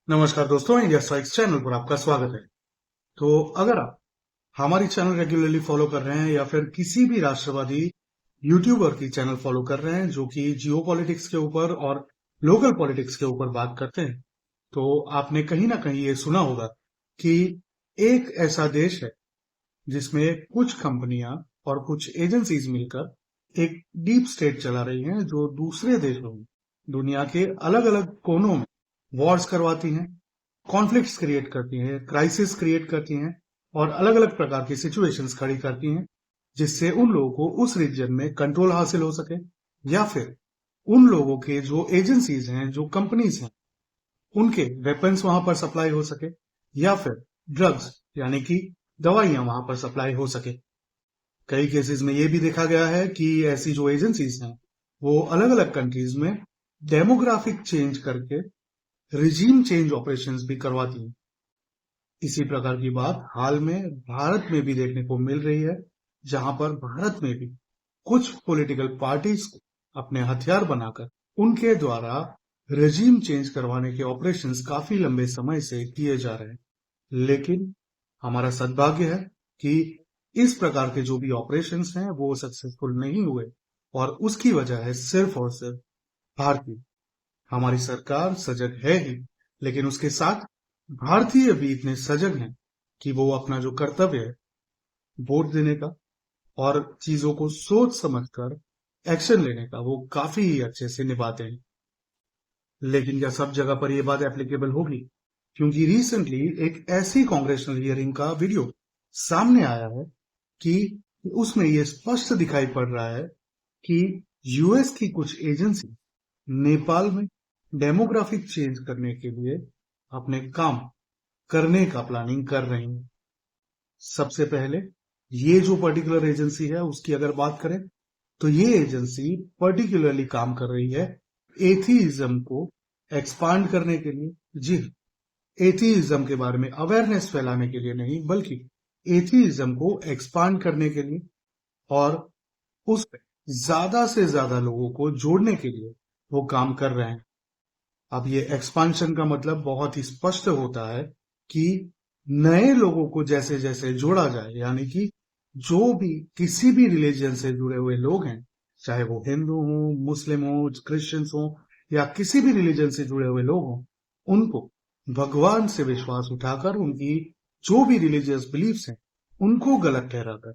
नमस्कार दोस्तों, India strikes channel पर आपका स्वागत है। तो अगर आप हमारी चैनल रेगुलरली फॉलो कर रहे हैं या फिर किसी भी राष्ट्रवादी यूट्यूबर की चैनल फॉलो कर रहे हैं जो कि जियो पॉलिटिक्स के ऊपर और लोकल पॉलिटिक्स के ऊपर बात करते हैं, तो आपने कहीं ना कहीं ये सुना होगा कि एक ऐसा देश है जिसमें कुछ कंपनियां और कुछ एजेंसीज मिलकर एक डीप स्टेट चला रही हैं जो दूसरे देशों में, दुनिया के अलग अलग कोनों में वॉर्स करवाती हैं, कॉन्फ्लिक्ट्स क्रिएट करती हैं, क्राइसिस क्रिएट करती हैं और अलग अलग प्रकार की सिचुएशंस खड़ी करती हैं, जिससे उन लोगों को उस रीजन में कंट्रोल हासिल हो सके या फिर उन लोगों के जो एजेंसीज हैं, जो कंपनीज हैं, उनके वेपन्स वहां पर सप्लाई हो सके या फिर ड्रग्स यानी कि दवाइयां वहां पर सप्लाई हो सके। कई केसेस में ये भी देखा गया है कि ऐसी जो एजेंसीज हैं वो अलग अलग कंट्रीज में डेमोग्राफिक चेंज करके रिजीम चेंज ऑपरेशंस भी करवाती हैं। इसी प्रकार की बात हाल में भारत में भी देखने को मिल रही है, जहां पर भारत में भी कुछ पॉलिटिकल पार्टीज को अपने हथियार बनाकर उनके द्वारा रेजिम चेंज करवाने के ऑपरेशंस काफी लंबे समय से किए जा रहे हैं। लेकिन हमारा सद्भाग्य है कि इस प्रकार के जो भी ऑपरेशंस हैं वो सक्सेसफुल नहीं हुए और उसकी वजह है सिर्फ और सिर्फ भारतीय। हमारी सरकार सजग है ही, लेकिन उसके साथ भारतीय भी इतने सजग हैं कि वो अपना जो कर्तव्य है वोट देने का और चीजों को सोच समझकर एक्शन लेने का वो काफी अच्छे से निभाते हैं। लेकिन क्या सब जगह पर ये बात एप्लीकेबल होगी? क्योंकि रिसेंटली एक ऐसी कांग्रेशनल हियरिंग का वीडियो सामने आया है कि उसमें ये स्पष्ट दिखाई पड़ रहा है कि यूएस की कुछ एजेंसी नेपाल में डेमोग्राफिक चेंज करने के लिए अपने काम करने का प्लानिंग कर रही है। सबसे पहले ये जो पर्टिकुलर एजेंसी है उसकी अगर बात करें तो ये एजेंसी पर्टिकुलरली काम कर रही है एथीइज्म को एक्सपांड करने के लिए। जी, एथीइज्म के बारे में अवेयरनेस फैलाने के लिए नहीं, बल्कि एथीइज्म को एक्सपांड करने के लिए और उस पे ज्यादा से ज्यादा लोगों को जोड़ने के लिए वो काम कर रहे हैं। अब ये एक्सपांशन का मतलब बहुत ही स्पष्ट होता है कि नए लोगों को जैसे जैसे जोड़ा जाए, यानी कि जो भी किसी भी रिलीजन से जुड़े हुए लोग हैं, चाहे वो हिंदू हो, मुस्लिम हो, क्रिश्चियंस हो या किसी भी रिलीजन से जुड़े हुए लोग हों, उनको भगवान से विश्वास उठाकर उनकी जो भी रिलीजियस बिलीफ्स हैं उनको गलत ठहराकर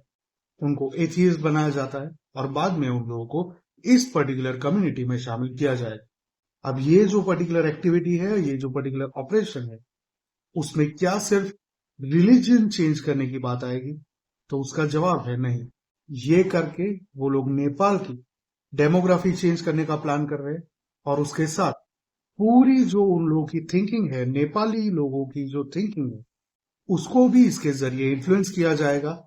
उनको एथियस्ट बनाया जाता है और बाद में उन लोगों को इस पर्टिकुलर कम्युनिटी में शामिल किया जाए। अब ये जो पर्टिकुलर एक्टिविटी है, ये जो पर्टिकुलर ऑपरेशन है, उसमें क्या सिर्फ रिलीजन चेंज करने की बात आएगी? तो उसका जवाब है नहीं। ये करके वो लोग नेपाल की डेमोग्राफी चेंज करने का प्लान कर रहे हैं और उसके साथ पूरी जो उन लोगों की थिंकिंग है, नेपाली लोगों की जो थिंकिंग है, उसको भी इसके जरिए इन्फ्लुएंस किया जाएगा,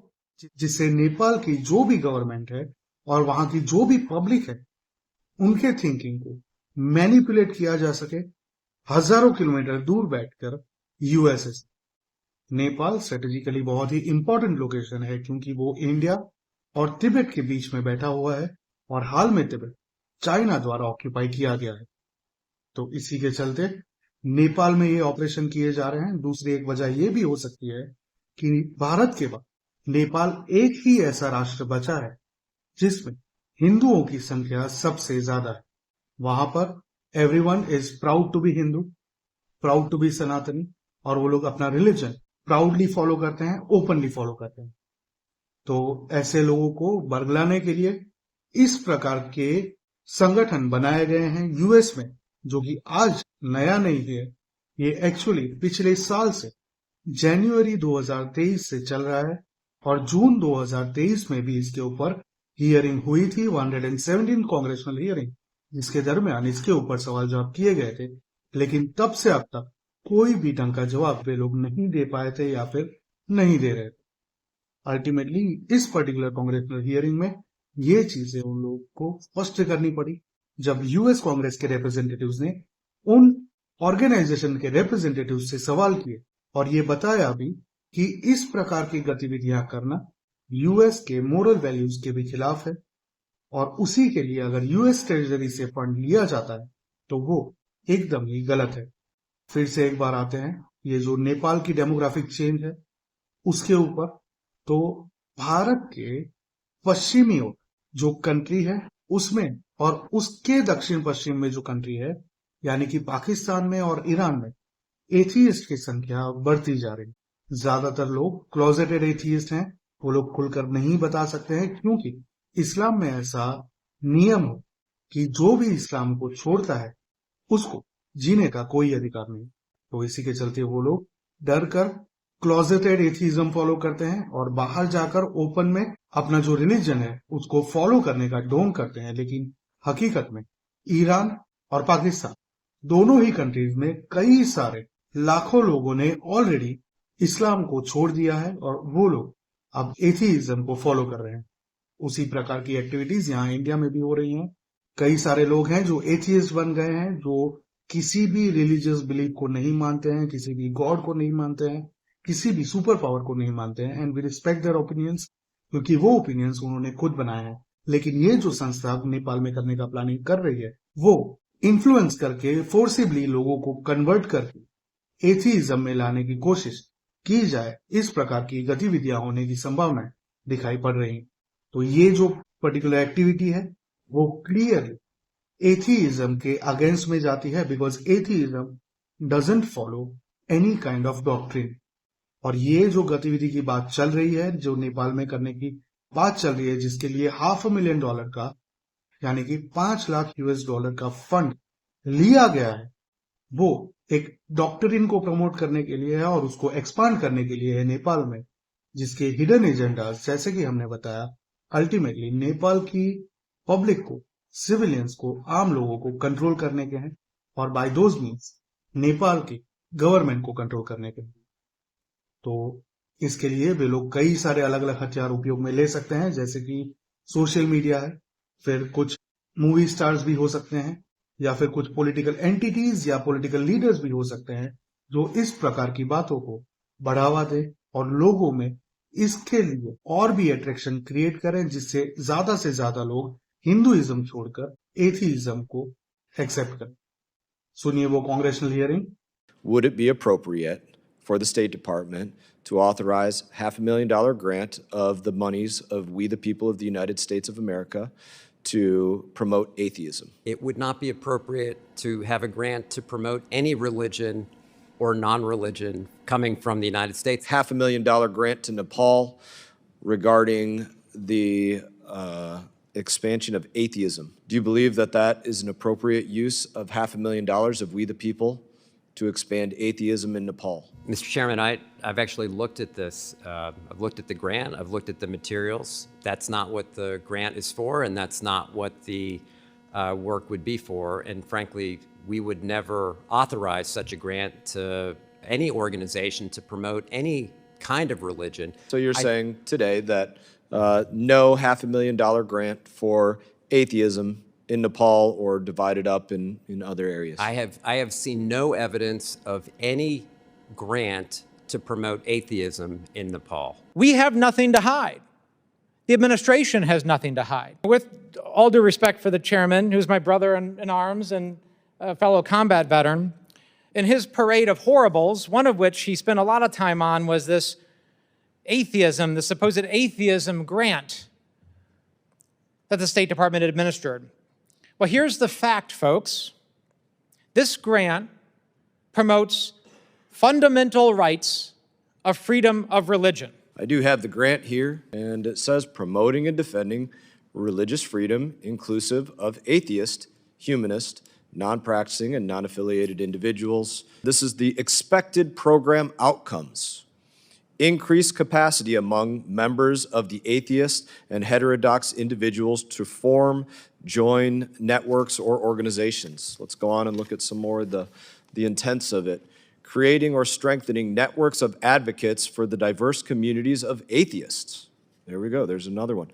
जिससे नेपाल की जो भी गवर्नमेंट है और वहां की जो भी पब्लिक है, उनके थिंकिंग को मैनिपुलेट किया जा सके हजारों किलोमीटर दूर बैठकर यूएसए से। नेपाल स्ट्रेटेजिकली बहुत ही इंपॉर्टेंट लोकेशन है क्योंकि वो इंडिया और तिब्बत के बीच में बैठा हुआ है और हाल में तिब्बत चाइना द्वारा ऑक्यूपाई किया गया है। तो इसी के चलते नेपाल में ये ऑपरेशन किए जा रहे हैं। दूसरी एक वजह ये भी हो सकती है कि भारत के बाद नेपाल एक ही ऐसा राष्ट्र बचा है जिसमें हिंदुओं की संख्या सबसे ज्यादा है। वहां पर everyone is proud to be Hindu, proud to be Sanatani, और वो लोग अपना रिलीजन प्राउडली फॉलो करते हैं, ओपनली फॉलो करते हैं। तो ऐसे लोगों को बरगलाने के लिए इस प्रकार के संगठन बनाए गए हैं यूएस में, जो कि आज नया नहीं है। ये एक्चुअली पिछले साल से जनवरी 2023 से चल रहा है और जून 2023 में भी इसके ऊपर हियरिंग हुई थी, 117 कांग्रेशनल हियरिंग, जिसके दरमियान इसके ऊपर सवाल जवाब किए गए थे। लेकिन तब से अब तक कोई भी ढंग का जवाब वे लोग नहीं दे पाए थे या फिर नहीं दे रहे थे। अल्टीमेटली इस पर्टिकुलर कांग्रेशनल हियरिंग में ये चीजें उन लोगों को स्पष्ट करनी पड़ी जब यूएस कांग्रेस के रिप्रेजेंटेटिव्स ने उन ऑर्गेनाइजेशन के रिप्रेजेंटेटिव से सवाल किए और ये बताया भी कि इस प्रकार की गतिविधियां करना यूएस के मोरल वैल्यूज के भी खिलाफ है और उसी के लिए अगर यूएस ट्रेजरी से फंड लिया जाता है तो वो एकदम ही गलत है। फिर से एक बार आते हैं ये जो नेपाल की डेमोग्राफिक चेंज है उसके ऊपर। तो भारत के पश्चिमी ओर जो कंट्री है उसमें और उसके दक्षिण पश्चिम में जो कंट्री है यानी कि पाकिस्तान में और ईरान में एथीइस्ट की संख्या बढ़ती जा रही है। ज्यादातर लोग क्लोजेटेड एथीइस्ट हैं, वो लोग खुलकर नहीं बता सकते हैं क्योंकि इस्लाम में ऐसा नियम हो कि जो भी इस्लाम को छोड़ता है उसको जीने का कोई अधिकार नहीं। तो इसी के चलते वो लोग डर कर क्लोजेटेड एथीइज्म फॉलो करते हैं और बाहर जाकर ओपन में अपना जो रिलीजन है उसको फॉलो करने का ढोंग करते हैं। लेकिन हकीकत में ईरान और पाकिस्तान दोनों ही कंट्रीज में कई सारे लाखों लोगों ने ऑलरेडी इस्लाम को छोड़ दिया है और वो लोग अब एथीइज्म को फॉलो कर रहे हैं। उसी प्रकार की एक्टिविटीज यहाँ इंडिया में भी हो रही हैं। कई सारे लोग हैं जो एथियस्ट बन गए हैं, जो किसी भी रिलीजियस बिलीफ को नहीं मानते हैं, किसी भी गॉड को नहीं मानते हैं, किसी भी सुपर पावर को नहीं मानते हैं। And we respect their opinions क्योंकि वो ओपिनियंस उन्होंने खुद बनाए हैं। लेकिन ये जो संस्था नेपाल में करने का प्लानिंग कर रही है वो इन्फ्लुएंस करके फोर्सिबली लोगों को कन्वर्ट करके एथीइज्म में लाने की कोशिश की जाए, इस प्रकार की गतिविधियां होने की संभावनाएं दिखाई पड़ रही हैं। तो ये जो पर्टिकुलर एक्टिविटी है वो क्लियरली एथीइज्म के अगेंस्ट में जाती है because एथीइज्म doesn't follow any kind of doctrine. और ये जो गतिविधि की बात चल रही है, जो नेपाल में करने की बात चल रही है, जिसके लिए $500,000 का यानी कि $5 लाख का फंड लिया गया है, वो एक डॉक्टरिन को प्रमोट करने के लिए है और उसको एक्सपांड करने के लिए है नेपाल में, जिसके हिडन एजेंडाज जैसे कि हमने बताया अल्टीमेटली नेपाल की पब्लिक को, सिविलियंस को, आम लोगों को कंट्रोल करने के हैं और बाय दोज मीन्स नेपाल की गवर्नमेंट को कंट्रोल करने के हैं। तो इसके लिए वे लोग कई सारे अलग अलग हथियार उपयोग में ले सकते हैं, जैसे कि सोशल मीडिया है, फिर कुछ मूवी स्टार्स भी हो सकते हैं, या फिर कुछ पॉलिटिकल एंटिटीज या पॉलिटिकल लीडर्स भी हो सकते हैं जो इस प्रकार की बातों को बढ़ावा दें और लोगों में इसके लिए और भी अट्रैक्शन क्रिएट करें, जिससे से ज्यादा लोग हिंदुइज्म छोड़कर एथीइज्म को एक्सेप्ट करें। सुनिए वो congressional hearing. Would it be appropriate for the State Department to authorize $500,000 grant of the monies of we the people of the United States of America to promote atheism? It would not be appropriate to have a grant to promote any religion or non-religion coming from the United States. $500,000 grant to Nepal regarding the expansion of atheism. Do you believe that that is an appropriate use of $500,000 of we the people to expand atheism in Nepal? Mr. Chairman, I've actually looked at this. I've looked at the grant. I've looked at the materials. That's not what the grant is for, and that's not what the work would be for. And frankly, we would never authorize such a grant to any organization to promote any kind of religion. So you're saying today that no $500,000 grant for atheism in Nepal or divided up in other areas? I have seen no evidence of any grant to promote atheism in Nepal. We have nothing to hide. The administration has nothing to hide. With all due respect for the chairman, who's my brother in arms and a fellow combat veteran, in his parade of horribles, one of which he spent a lot of time on was this atheism, the supposed atheism grant that the State Department administered. Well, here's the fact, folks. This grant promotes fundamental rights of freedom of religion. I do have the grant here, and it says promoting and defending religious freedom inclusive of atheist, humanist, non-practicing, and non-affiliated individuals. This is the expected program outcomes. Increased capacity among members of the atheist and heterodox individuals to form, join networks or organizations. Let's go on and look at some more of the intents of it. Creating or strengthening networks of advocates for the diverse communities of atheists. There we go, there's another one.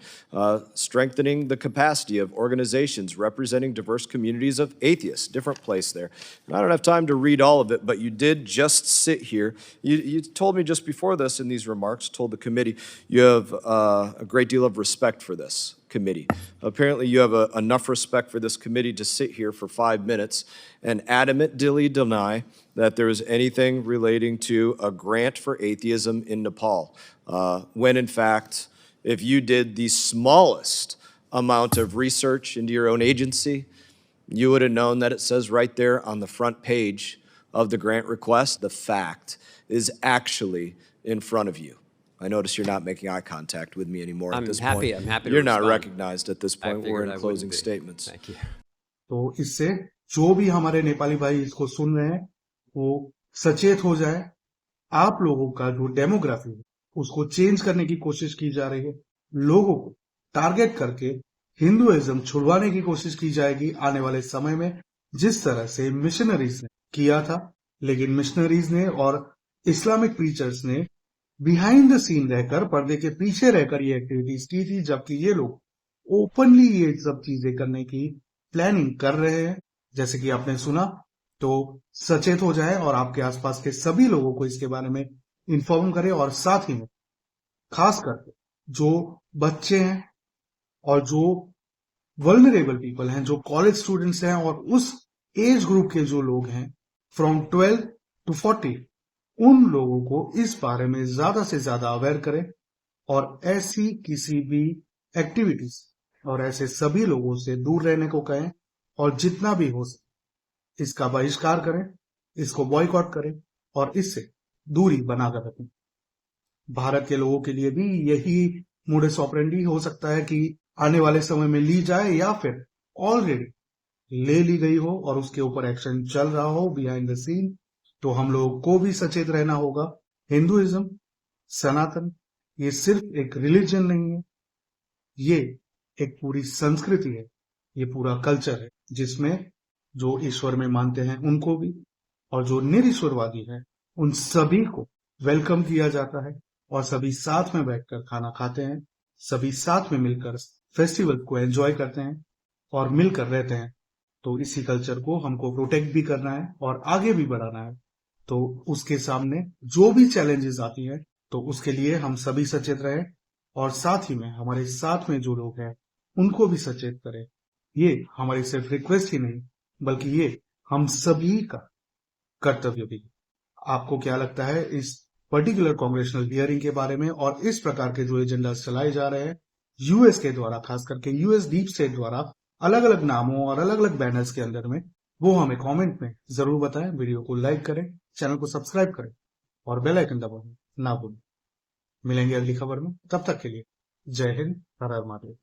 Strengthening the capacity of organizations representing diverse communities of atheists. Different place there. And I don't have time to read all of it, but you did just sit here. You told me just before this in these remarks, told the committee, you have a great deal of respect for this. committee. Apparently, you have enough respect for this committee to sit here for 5 minutes and adamantly deny that there was anything relating to a grant for atheism in Nepal, when in fact, if you did the smallest amount of research into your own agency, you would have known that it says right there on the front page of the grant request, the fact is actually in front of you. I notice you're not making eye contact with me anymore at this point. I'm happy to You're not respond. recognized at this I point. We're figured in I wouldn't closing be. statements. Thank you. तो इससे जो भी हमारे नेपाली भाई इसको सुन रहे हैं वो सचेत हो जाए। आप लोगों का जो डेमोग्राफी है उसको चेंज करने की कोशिश की जा रही है। लोगों को टारगेट करके हिंदुइज्म छुड़वाने की कोशिश की जाएगी आने वाले समय में, जिस तरह से मिशनरीज ने किया था। लेकिन मिशनरीज ने और इस्लामिक प्रीचर्स ने बिहाइंड द सीन रहकर, पर्दे के पीछे रहकर ये एक्टिविटीज की थी, जबकि ये लोग ओपनली ये सब चीजें करने की प्लानिंग कर रहे हैं। जैसे कि आपने सुना, तो सचेत हो जाए और आपके आसपास के सभी लोगों को इसके बारे में इन्फॉर्म करें। और साथ ही में खास करके जो बच्चे हैं और जो वल्नरेबल पीपल हैं, जो कॉलेज स्टूडेंट्स हैं और उस एज ग्रुप के जो लोग हैं फ्रॉम 12 to 40, उन लोगों को इस बारे में ज्यादा से ज्यादा अवेयर करें और ऐसी किसी भी एक्टिविटीज और ऐसे सभी लोगों से दूर रहने को कहें और जितना भी हो सके इसका बहिष्कार करें, इसको बॉयकॉट करें और इससे दूरी बनाकर रखें। भारत के लोगों के लिए भी यही मोडस ऑपरेंडी हो सकता है कि आने वाले समय में ली जाए या फिर ऑलरेडी ले ली गई हो और उसके ऊपर एक्शन चल रहा हो बिहाइंड द सीन। तो हम लोगों को भी सचेत रहना होगा। हिंदुइज्म, सनातन, ये सिर्फ एक रिलीजन नहीं है, ये एक पूरी संस्कृति है, ये पूरा कल्चर है, जिसमें जो ईश्वर में मानते हैं उनको भी और जो निरीश्वरवादी है उन सभी को वेलकम किया जाता है और सभी साथ में बैठकर खाना खाते हैं, सभी साथ में मिलकर फेस्टिवल को एंजॉय करते हैं और मिलकर रहते हैं। तो इसी कल्चर को हमको प्रोटेक्ट भी करना है और आगे भी बढ़ाना है। तो उसके सामने जो भी चैलेंजेस आती हैं, तो उसके लिए हम सभी सचेत रहें और साथ ही में हमारे साथ में जो लोग हैं उनको भी सचेत करें। ये हमारी सिर्फ रिक्वेस्ट ही नहीं, बल्कि ये हम सभी का कर्तव्य भी। आपको क्या लगता है इस पर्टिकुलर कांग्रेशनल हियरिंग के बारे में और इस प्रकार के जो एजेंडा चलाए जा रहे हैं यूएस के द्वारा, खास करके यूएस डीप स्टेट द्वारा अलग अलग नामों और अलग अलग बैनर्स के अंदर में, वो हमें कमेंट में जरूर बताएं। वीडियो को लाइक करें, चैनल को सब्सक्राइब करें और बेल आइकन दबाना ना भूलें। मिलेंगे अगली खबर में, तब तक के लिए जय हिंद, हर हर महादेव।